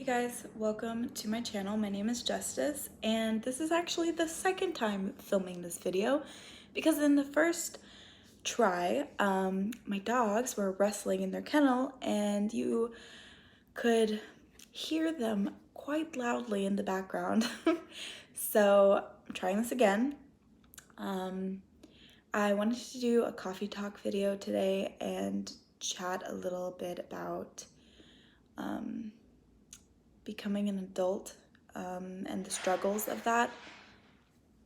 Hey guys, welcome to my channel. My name is Justice, and this is actually the second time filming this video because in the first try, my dogs were wrestling in their kennel and you could hear them quite loudly in the background. So I'm trying this again. I wanted to do a coffee talk video today and chat a little bit about becoming an adult and the struggles of that.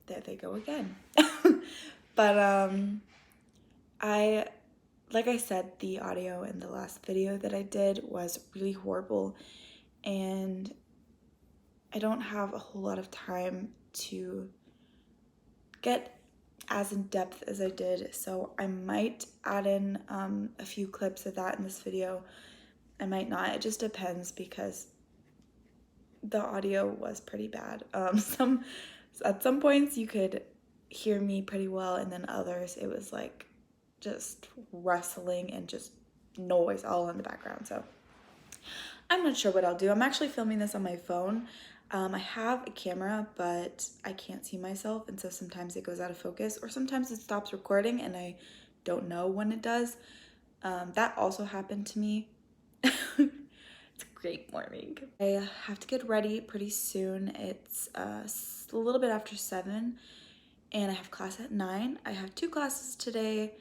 There they go again. But like I said, the audio in the last video that I did was really horrible, and I don't have a whole lot of time to get as in depth as I did, so I might add in a few clips of that in this video. I might not. It just depends because the audio was pretty bad. At some points you could hear me pretty well, and then others it was like just rustling and just noise all in the background. So I'm not sure what I'll do. I'm actually filming this on my phone. I have a camera, but I can't see myself, and so sometimes it goes out of focus, or sometimes it stops recording and I don't know when it does. That also happened to me. It's a great morning. I have to get ready pretty soon. It's a little bit after 7 and I have class at 9. I have 2 classes today.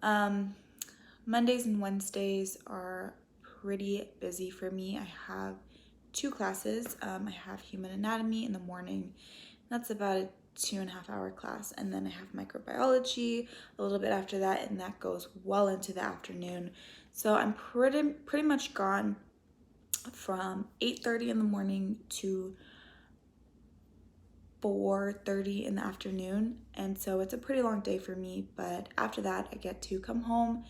Mondays and Wednesdays are pretty busy for me. I have 2 classes. I have human anatomy in the morning. That's about a 2.5 hour class, and then I have microbiology a little bit after that, and that goes well into the afternoon. So I'm pretty much gone from 8:30 in the morning to 4:30 in the afternoon, and so it's a pretty long day for me. But after that I get to come home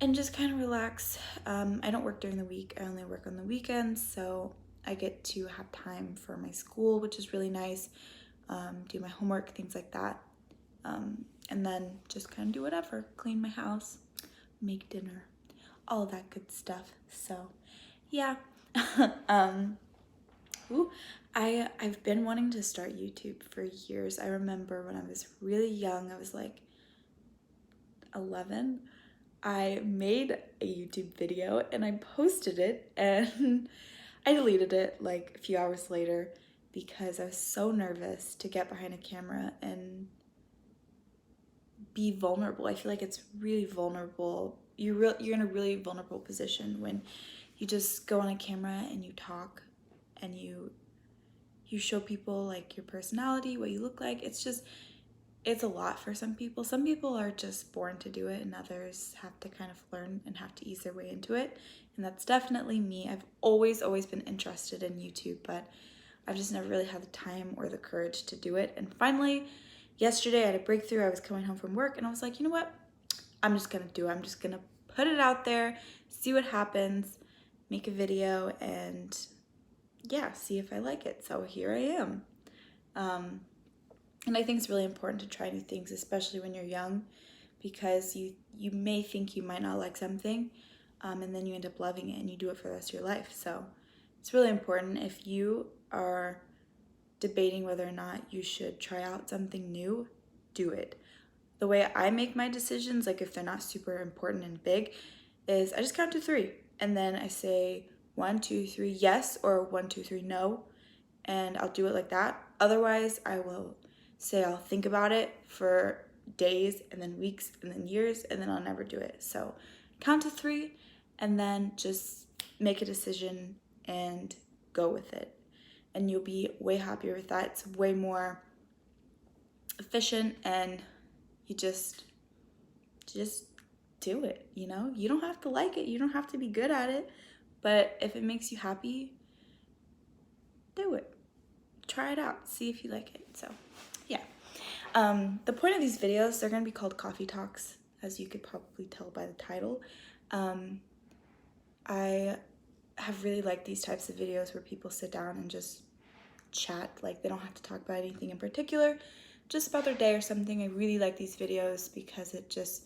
and just kind of relax. I don't work during the week, I only work on the weekends, so I get to have time for my school, which is really nice. Do my homework, things like that, and then just kind of do whatever, clean my house, make dinner, all that good stuff. So yeah. I've been wanting to start YouTube for years. I remember when I was really young, I was like 11, I made a YouTube video and I posted it, and I deleted it like a few hours later because I was so nervous to get behind a camera and be vulnerable. I feel like it's really vulnerable. You're in a really vulnerable position when you just go on a camera and you talk and you show people like your personality, what you look like. It's a lot for some people. Some people are just born to do it, and others have to kind of learn and have to ease their way into it. And that's definitely me. I've always been interested in YouTube, but I've just never really had the time or the courage to do it. And finally, yesterday I had a breakthrough. I was coming home from work and I was like, you know what? I'm just gonna do it. I'm just gonna put it out there, see what happens, make a video, and yeah, see if I like it. So here I am. And I think it's really important to try new things, especially when you're young, because you may think you might not like something, and then you end up loving it and you do it for the rest of your life. So it's really important. If you are debating whether or not you should try out something new, do it. The way I make my decisions, like if they're not super important and big, is I just count to 3, and then I say 1, 2, 3 yes, or 1, 2, 3 no, and I'll do it like that. Otherwise I will say I'll think about it for days and then weeks and then years, and then I'll never do it. So count to 3 and then just make a decision and go with it, and you'll be way happier with that. It's way more efficient, and you just do it. You know, you don't have to like it, you don't have to be good at it, but if it makes you happy, do it. Try it out, see if you like it. So yeah. The point of these videos, they're gonna be called coffee talks, as you could probably tell by the title. I have really liked these types of videos where people sit down and just chat. Like, they don't have to talk about anything in particular, just about their day or something. I really like these videos because it just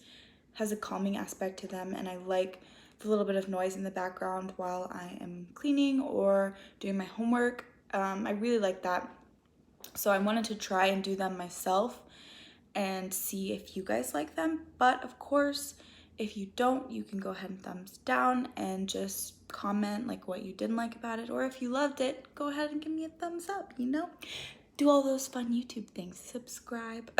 has a calming aspect to them, and I like a little bit of noise in the background while I am cleaning or doing my homework. I really like that. So I wanted to try and do them myself and see if you guys like them. But of course, if you don't, you can go ahead and thumbs down and just comment like what you didn't like about it. Or if you loved it, go ahead and give me a thumbs up, you know? Do all those fun YouTube things. Subscribe.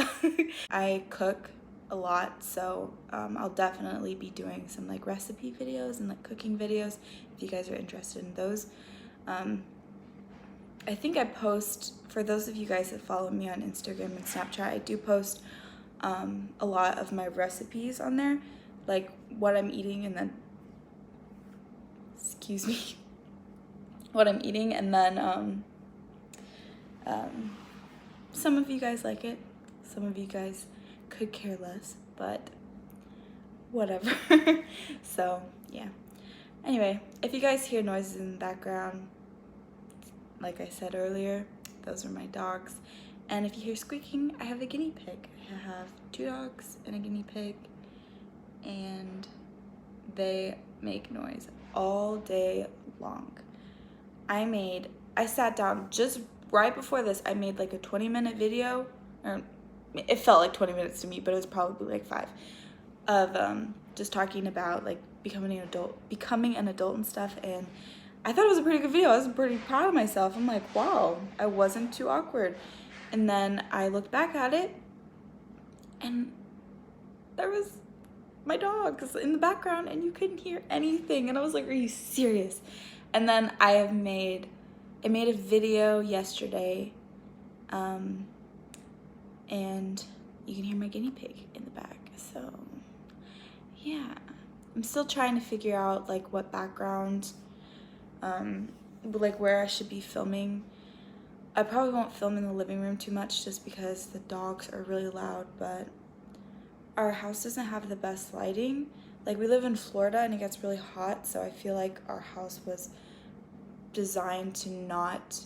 I cook a lot, so I'll definitely be doing some like recipe videos and like cooking videos if you guys are interested in those. I think I post, for those of you guys that follow me on Instagram and Snapchat, I do post a lot of my recipes on there, like what I'm eating and then, excuse me, what I'm eating, and then some of you guys like it, some of you guys could care less, but whatever. So yeah, anyway, if you guys hear noises in the background, like I said earlier, those are my dogs. And if you hear squeaking, I have a guinea pig. I have 2 dogs and a guinea pig, and they make noise all day long. I sat down just right before this, I made like a 20-minute video, or it felt like 20 minutes to me, but it was probably like 5, of just talking about like becoming an adult and stuff, and I thought it was a pretty good video. I was pretty proud of myself. I'm like, wow, I wasn't too awkward. And then I looked back at it, and there was my dogs in the background, and you couldn't hear anything. And I was like, are you serious? And then I made a video yesterday, and you can hear my guinea pig in the back. So yeah, I'm still trying to figure out like what background, like where I should be filming. I probably won't film in the living room too much just because the dogs are really loud, but our house doesn't have the best lighting. Like, we live in Florida and it gets really hot, so I feel like our house was designed to not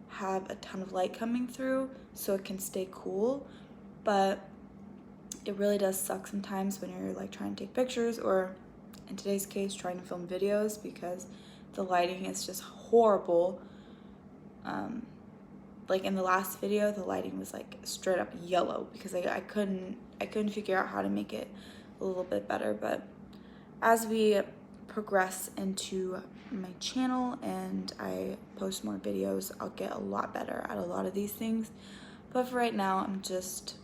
have a ton of light coming through so it can stay cool. But it really does suck sometimes when you're like trying to take pictures, or in today's case trying to film videos, because the lighting is just horrible. Like in the last video, the lighting was like straight up yellow because I couldn't figure out how to make it a little bit better. But as we progress into my channel and I post more videos, I'll get a lot better at a lot of these things. But for right now, I'm just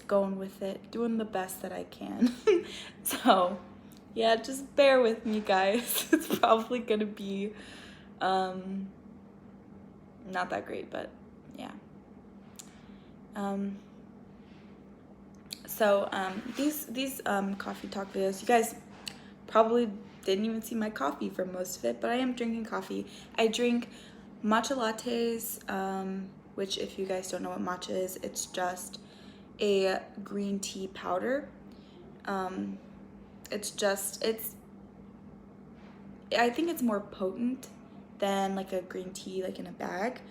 going with it, doing the best that I can. So yeah, just bear with me, guys. It's probably gonna be not that great, but yeah. These coffee talk videos, you guys probably didn't even see my coffee for most of it, but I am drinking coffee. I drink matcha lattes, which, if you guys don't know what matcha is, it's just a green tea powder. I think it's more potent than like a green tea like in a bag.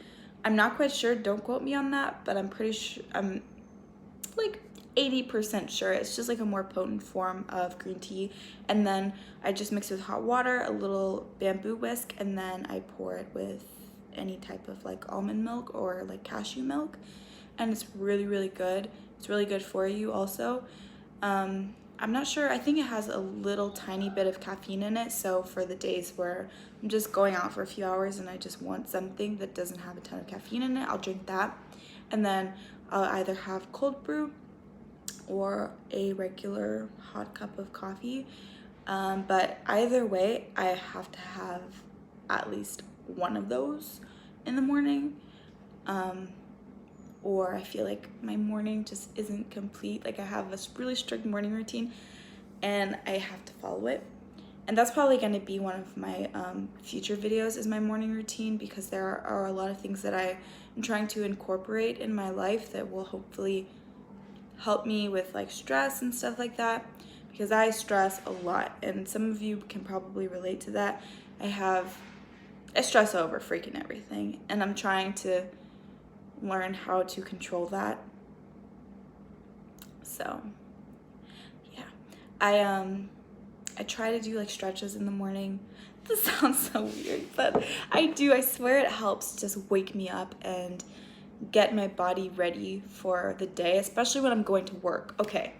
I'm not quite sure, don't quote me on that, but I'm pretty sure, I'm like 80% sure it's just like a more potent form of green tea. And then I just mix it with hot water, a little bamboo whisk, and then I pour it with any type of like almond milk or like cashew milk, and it's really, really good. It's really good for you also. I'm not sure, I think it has a little tiny bit of caffeine in it, so for the days where I'm just going out for a few hours and I just want something that doesn't have a ton of caffeine in it, I'll drink that. And then I'll either have cold brew or a regular hot cup of coffee. But either way, I have to have at least one of those in the morning. Or I feel like my morning just isn't complete. Like, I have a really strict morning routine and I have to follow it. And that's probably going to be one of my future videos, is my morning routine, because there are a lot of things that I am trying to incorporate in my life that will hopefully help me with like stress and stuff like that, because I stress a lot, and some of you can probably relate to that. I stress over freaking everything, and I'm trying to learn how to control that. So yeah, I try to do like stretches in the morning. This sounds so weird, but I do. I swear it helps just wake me up and get my body ready for the day, especially when I'm going to work. Okay,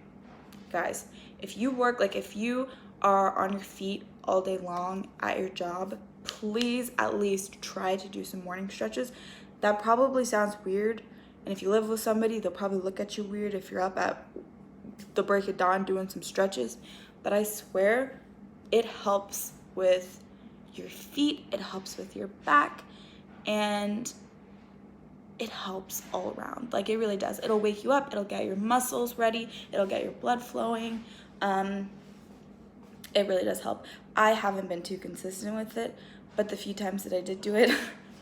guys, if you work, like if you are on your feet all day long at your job, please at least try to do some morning stretches. That probably sounds weird, and if you live with somebody, they'll probably look at you weird if you're up at the break of dawn doing some stretches, but I swear it helps with your feet, it helps with your back, and it helps all around. Like, it really does. It'll wake you up, it'll get your muscles ready, it'll get your blood flowing. It really does help. I haven't been too consistent with it, but the few times that I did do it,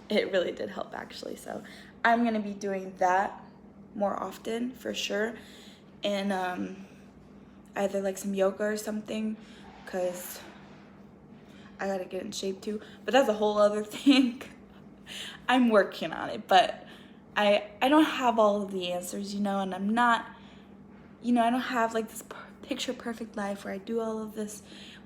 it really did help actually. So I'm gonna be doing that more often for sure, and either like some yoga or something, because I gotta get in shape too, but that's a whole other thing. I'm working on it, but I don't have all of the answers, you know, and I'm not, you know, I don't have like this picture perfect life where I do all of this.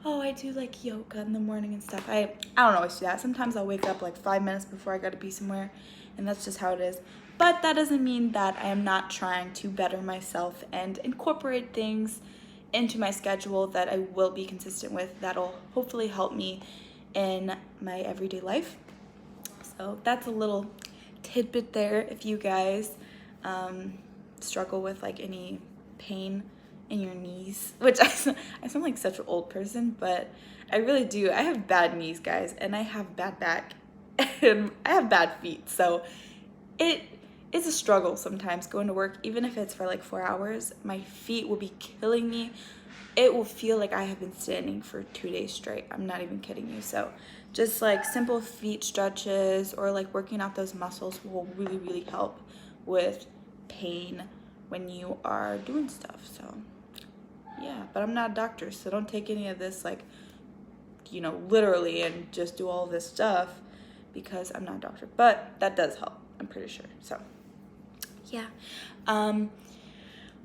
Oh, I do like yoga in the morning and stuff. I don't always do that. Sometimes I'll wake up like 5 minutes before I gotta be somewhere, and that's just how it is. But that doesn't mean that I am not trying to better myself and incorporate things into my schedule that I will be consistent with, that'll hopefully help me in my everyday life. So that's a little tidbit there if you guys struggle with like any pain in your knees, which I sound like such an old person, but I really do. I have bad knees, guys, and I have bad back, and I have bad feet, so it's a struggle sometimes going to work. Even if it's for like 4 hours, my feet will be killing me. It will feel like I have been standing for 2 days straight. I'm not even kidding you. So just like simple feet stretches or like working out those muscles will really, really help with pain when you are doing stuff. So yeah, but I'm not a doctor, so don't take any of this like, you know, literally and just do all this stuff, because I'm not a doctor, but that does help, I'm pretty sure. So yeah.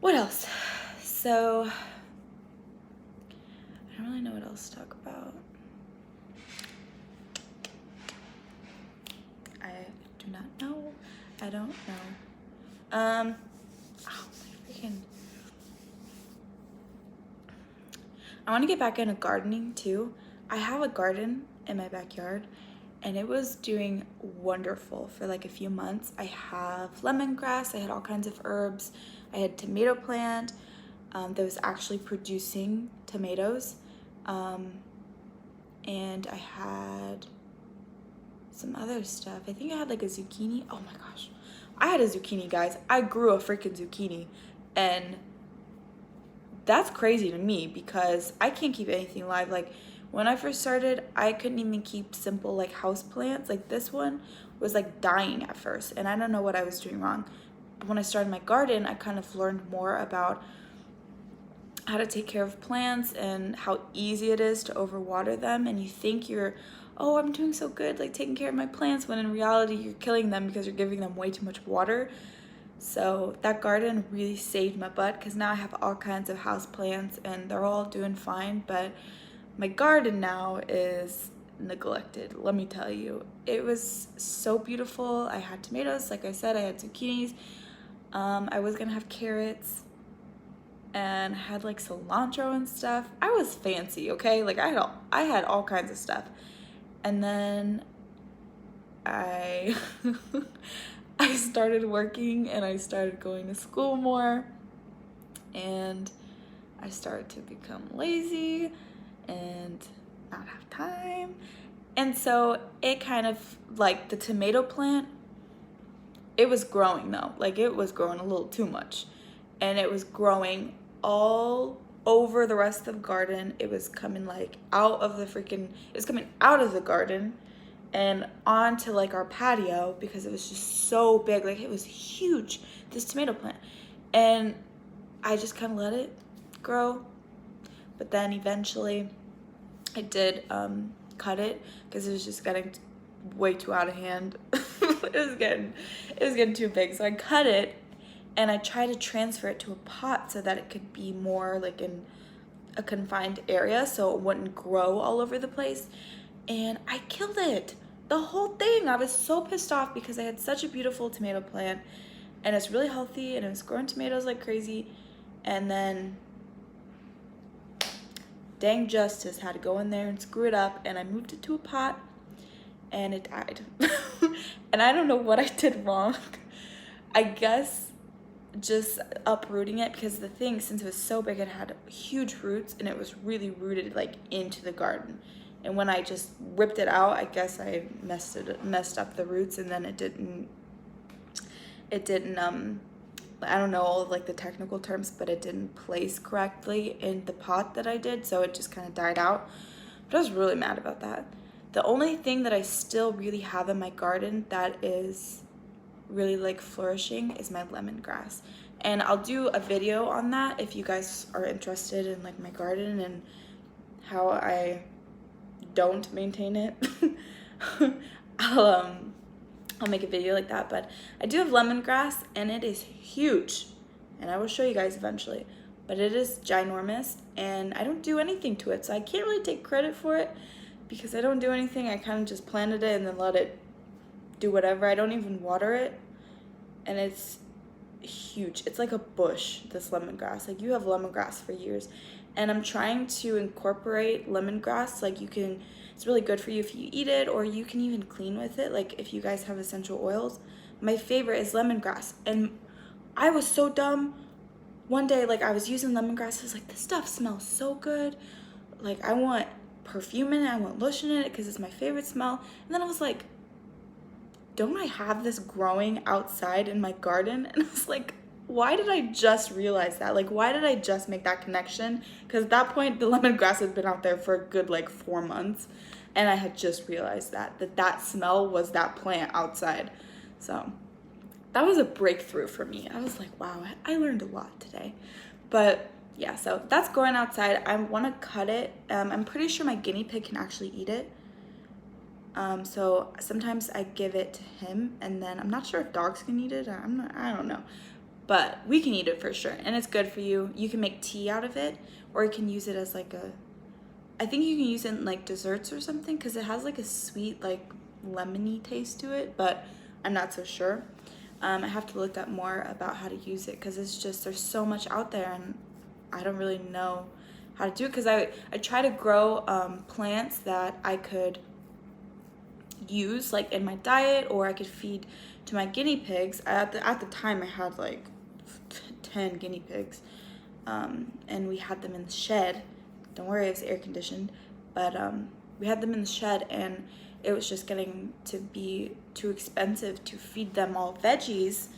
What else? So I don't really know what else to talk about. I do not know. I don't know. Oh my freaking. I want to get back into gardening too. I have a garden in my backyard, and it was doing wonderful for like a few months. I have lemongrass, I had all kinds of herbs, I had tomato plant that was actually producing tomatoes, and I had some other stuff. I think I had like a zucchini. Oh my gosh, I had a zucchini, guys. I grew a freaking zucchini, and that's crazy to me because I can't keep anything alive. Like when I first started, I couldn't even keep simple like house plants. Like this one was like dying at first, and I don't know what I was doing wrong. But when I started my garden, I kind of learned more about how to take care of plants and how easy it is to overwater them. And you think you're, oh, I'm doing so good, like taking care of my plants, when in reality you're killing them because you're giving them way too much water. So that garden really saved my butt, because now I have all kinds of house plants and they're all doing fine. But my garden now is neglected, let me tell you. It was so beautiful. I had tomatoes, like I said, I had zucchinis. I was gonna have carrots, and I had like cilantro and stuff. I was fancy, okay? Like I had all kinds of stuff. And then I I started working, and I started going to school more, and I started to become lazy and not have time. And so it kind of, like the tomato plant, it was growing though. Like it was growing a little too much, and it was growing all over the rest of the garden. It was coming like out of the freaking, it was coming out of the garden and onto like our patio, because it was just so big. Like it was huge, this tomato plant. And I just kind of let it grow. But then eventually I did cut it, because it was just getting way too out of hand. it was getting too big. So I cut it, and I tried to transfer it to a pot so that it could be more like in a confined area so it wouldn't grow all over the place. And I killed it. The whole thing. I was so pissed off because I had such a beautiful tomato plant and it's really healthy and it was growing tomatoes like crazy. And then dang justice had to go in there and screw it up, and I moved it to a pot and it died. And I don't know what I did wrong. I guess just uprooting it, because the thing, since it was so big, it had huge roots and it was really rooted like into the garden. And when I just ripped it out, I guess I messed up the roots, and then it didn't I don't know all of like the technical terms, but it didn't place correctly in the pot that I did, so it just kind of died out. But I was really mad about that. The only thing that I still really have in my garden that is really like flourishing is my lemongrass. And I'll do a video on that if you guys are interested in like my garden and how I don't maintain it. I'll make a video like that. But I do have lemongrass and it is huge, and I will show you guys eventually, but it is ginormous and I don't do anything to it, so I can't really take credit for it because I don't do anything. I kind of just planted it and then let it do whatever. I don't even water it, and it's huge. It's like a bush, this lemongrass. Like, you have lemongrass for years, and I'm trying to incorporate lemongrass. Like, you can, it's really good for you if you eat it, or you can even clean with it, like if you guys have essential oils. My favorite is lemongrass, and I was so dumb. One day, like, I was using lemongrass, I was like, this stuff smells so good, like I want perfume in it, I want lotion in it because it's my favorite smell. And then I was like, don't I have this growing outside in my garden? And I was like, why did I just realize that? Like, why did I just make that connection? Because at that point, the lemongrass had been out there for a good like 4 months, and I had just realized that smell was that plant outside. So that was a breakthrough for me. I was like, wow, I learned a lot today. But yeah, so that's growing outside. I want to cut it. I'm pretty sure my guinea pig can actually eat it. So sometimes I give it to him, and then I'm not sure if dogs can eat it. I don't know, but we can eat it for sure, and it's good for you. You can make tea out of it, or you can use it as like I think you can use it in like desserts or something, because it has like a sweet, like lemony taste to it, but I'm not so sure. I have to look up more about how to use it, because it's just, there's so much out there and I don't really know how to do it, because I try to grow plants that I could use like in my diet, or I could feed to my guinea pigs. At the time I had like 10 guinea pigs, and we had them in the shed. Don't worry, it was air conditioned, but we had them in the shed, and it was just getting to be too expensive to feed them all veggies.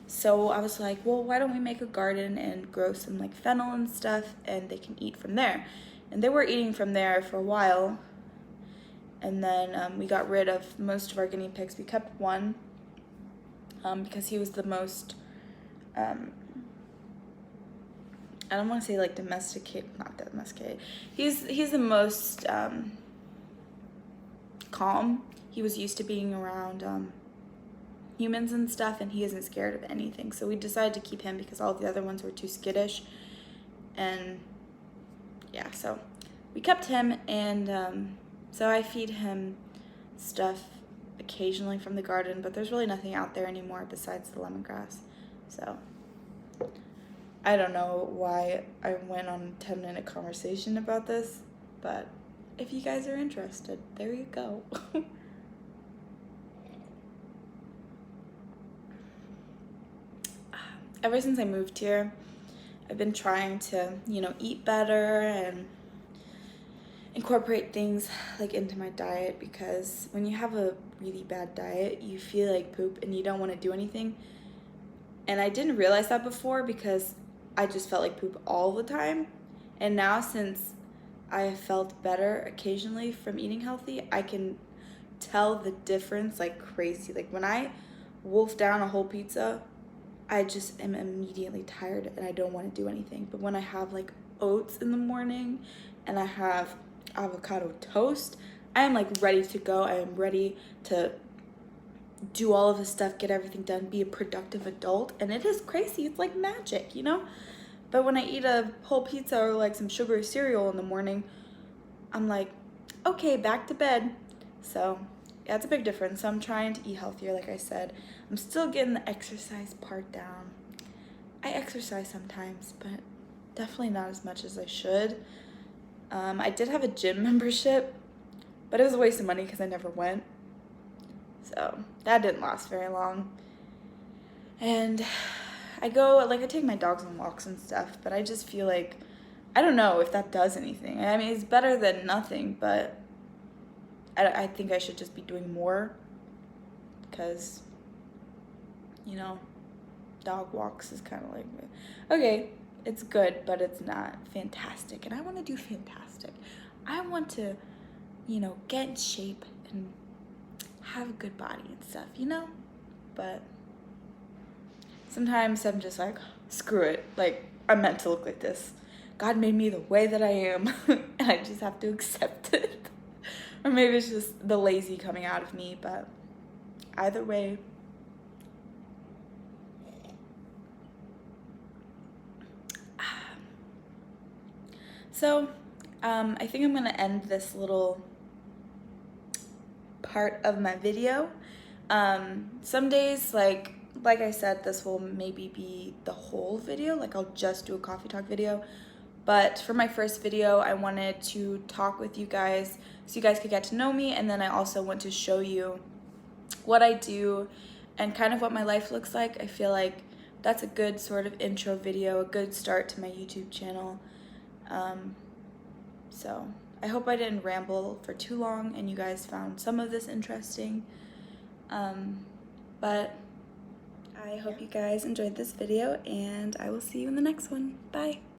So I was like, well, why don't we make a garden and grow some like fennel and stuff, and they can eat from there. And they were eating from there for a while, and then we got rid of most of our guinea pigs. We kept one because he was the most I don't want to say like domesticated, not domesticated. He's the most calm. He was used to being around humans and stuff, and he isn't scared of anything. So we decided to keep him because all the other ones were too skittish. And yeah, so we kept him, and so I feed him stuff occasionally from the garden, but there's really nothing out there anymore besides the lemongrass. So I don't know why I went on a 10-minute conversation about this, but if you guys are interested, there you go. Ever since I moved here, I've been trying to, eat better and incorporate things like into my diet, because when you have a really bad diet, you feel like poop and you don't want to do anything. And I didn't realize that before, because I just felt like poop all the time. And now, since I have felt better occasionally from eating healthy, I can tell the difference like crazy. Like, when I wolf down a whole pizza, I just am immediately tired and I don't want to do anything. But when I have like oats in the morning and I have avocado toast, I am like ready to go. I am ready to do all of this stuff, get everything done, be a productive adult. And it is crazy. It's like magic, But when I eat a whole pizza or like some sugary cereal in the morning, I'm like, okay, back to bed. So yeah, it's a big difference. So I'm trying to eat healthier, like I said. I'm still getting the exercise part down. I exercise sometimes, but definitely not as much as I should. I did have a gym membership, but it was a waste of money because I never went. So that didn't last very long. And I take my dogs on walks and stuff, but I just feel like, I don't know if that does anything. I mean, it's better than nothing, but I think I should just be doing more because, you know, dog walks is kind of like, okay, it's good, but it's not fantastic. And I want to do fantastic. I want to, you know, get in shape and have a good body and stuff, you know? But sometimes I'm just like, screw it. Like, I'm meant to look like this. God made me the way that I am, and I just have to accept it. Or maybe it's just the lazy coming out of me, but either way. So, I think I'm gonna end this little part of my video. Some days, like I said, this will maybe be the whole video, like I'll just do a coffee talk video. But for my first video, I wanted to talk with you guys so you guys could get to know me, and then I also want to show you what I do and kind of what my life looks like. I feel like that's a good sort of intro video, a good start to my YouTube channel. So I hope I didn't ramble for too long and you guys found some of this interesting. But I hope you guys enjoyed this video, and I will see you in the next one. Bye.